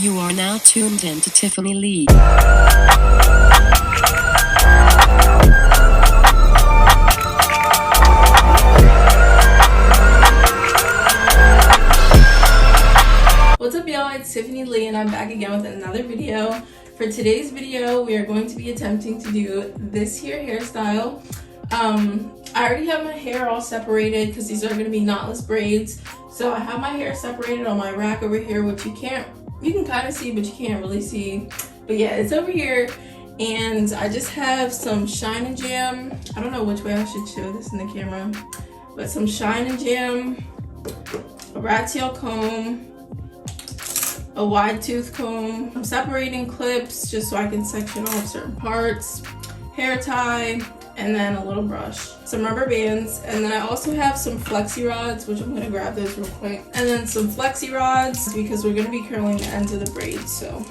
You are now tuned in to Tiffany Lee. What's up, y'all? It's Tiffany Lee and I'm back again with another video. For today's video, we are going to be attempting to do this here hairstyle. I already have my hair all separated because these are going to be knotless braids. So I have my hair separated on my rack over here, which you can kind of see, but you can't really see. But yeah, it's over here. And I just have some Shine and Jam. I don't know which way I should show this in the camera, but some Shine and Jam, a rat tail comb, a wide tooth comb. I'm separating clips just so I can section off certain parts, hair tie, and then a little brush, some rubber bands, and then I also have some flexi rods, which I'm gonna grab those real quick, and then some flexi rods because we're gonna be curling the ends of the braids. So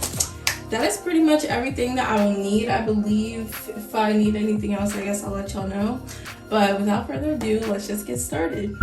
that is pretty much everything that I will need, I believe. If I need anything else, I guess I'll let y'all know. But without further ado, let's just get started.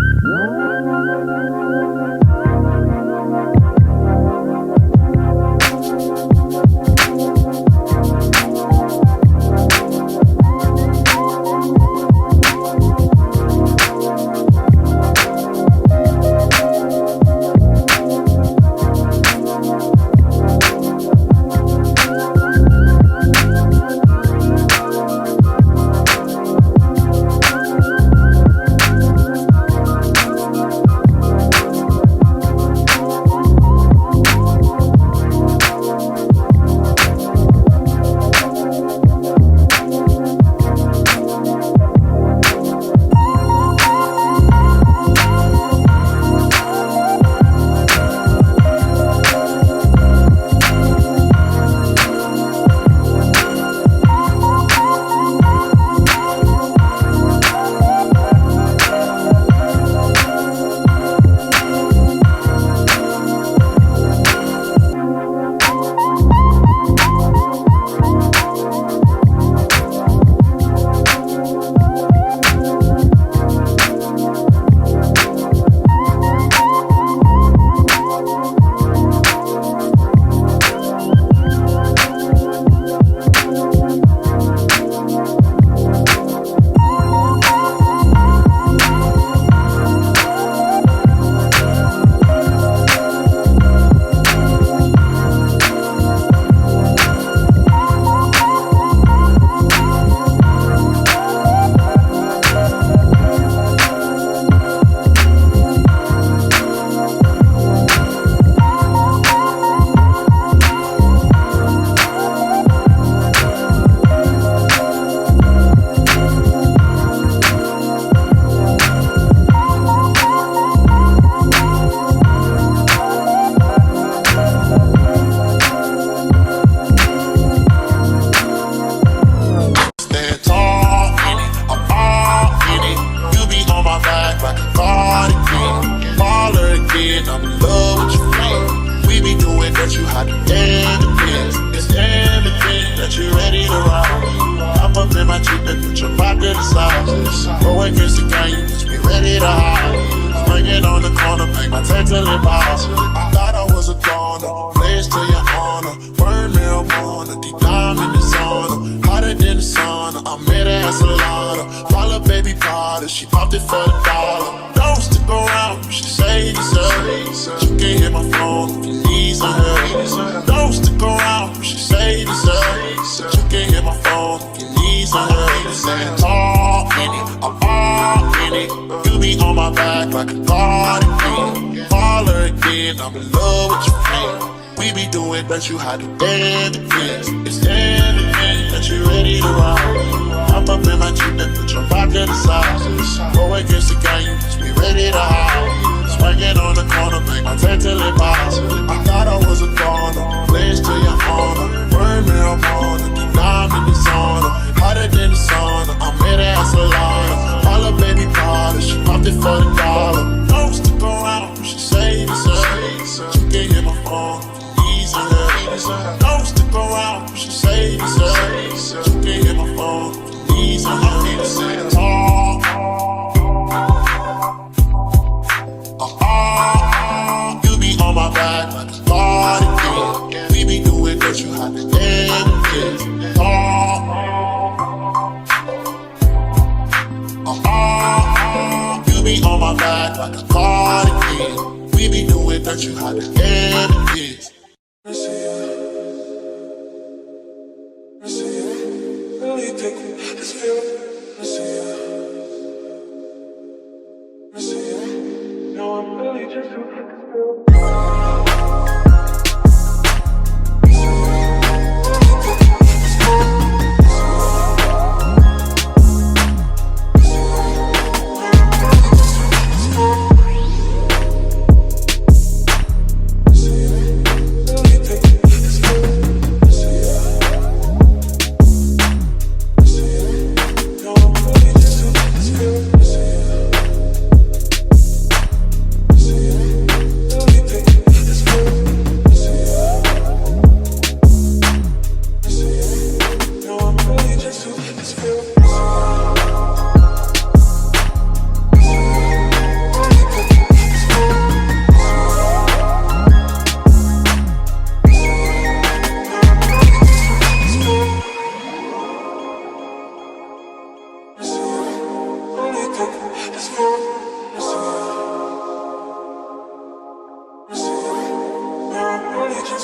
I thought I was a goner, pledge to your honor. Burn marijuana, deep down in the sauna. Hotter than the sauna, I met her at Solana. Follow baby Potter, she popped it for $1. Don't stick around, she say this. You can hit my phone if you need some help. Don't stick around, she say this. You can hit my phone if you need some help. Saying tall in it, I'm all in it. You be on my back like a cardigan. Follow again, I'm in love with your friend. We be doing that, you had to dance again. It's everything that you ready to ride. Hop up in my Jeep and put your back to the side. Go against the game, we ready to hide. Swinging on the corner, make my take till it pops. I thought I was a goner, pledge to your honor. Burn marijuana, deep down in the sauna. Hotter than the sauna, I met her at Solana. Follow baby Potter, she popped it for $1. Don't stick around, she say this. You can hit my phone. Don't stick around, she say this. You can hit my phone. Easy, tall. You be on my back like a cardigan. be doing that you have to end this. You be on my back like a cardigan. We be doing that you have to end this. I see you, really take this feeling. I see you, no, I'm really just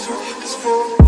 too this feeling.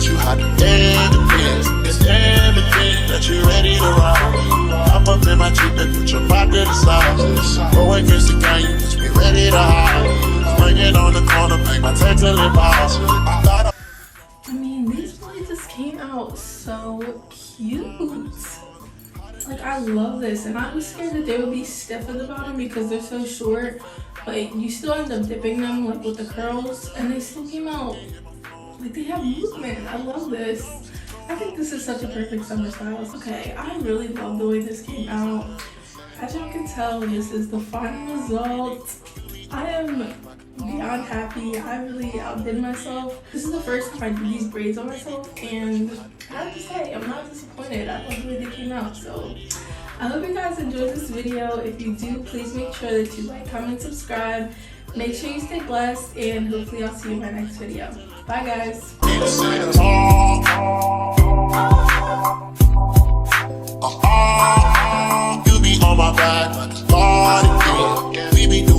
teach you how to dance. It's everything that you're ready to ride. Hop up in my Jeep and put your pocket aside. Go against the game, cause we ready to hide. Bring it on the corner, make my text a lip out. I mean, these braids just came out so cute. Like, I love this, and I was scared that they would be stiff at the bottom because they're so short, but you still end up dipping them like with the curls, and they still came out like they have movement. I love this. I think this is such a perfect summer style. Okay, I really love the way this came out. As y'all can tell, this is the final result. I am beyond happy. I really outdid myself. This is the first time I did these braids on myself, and I have to say, I'm not disappointed. I love the way they came out. So I hope you guys enjoyed this video. If you do, please make sure that you like, comment, subscribe. Make sure you stay blessed, and hopefully I'll see you in my next video. Bye guys. You be on my back like a body. We be doing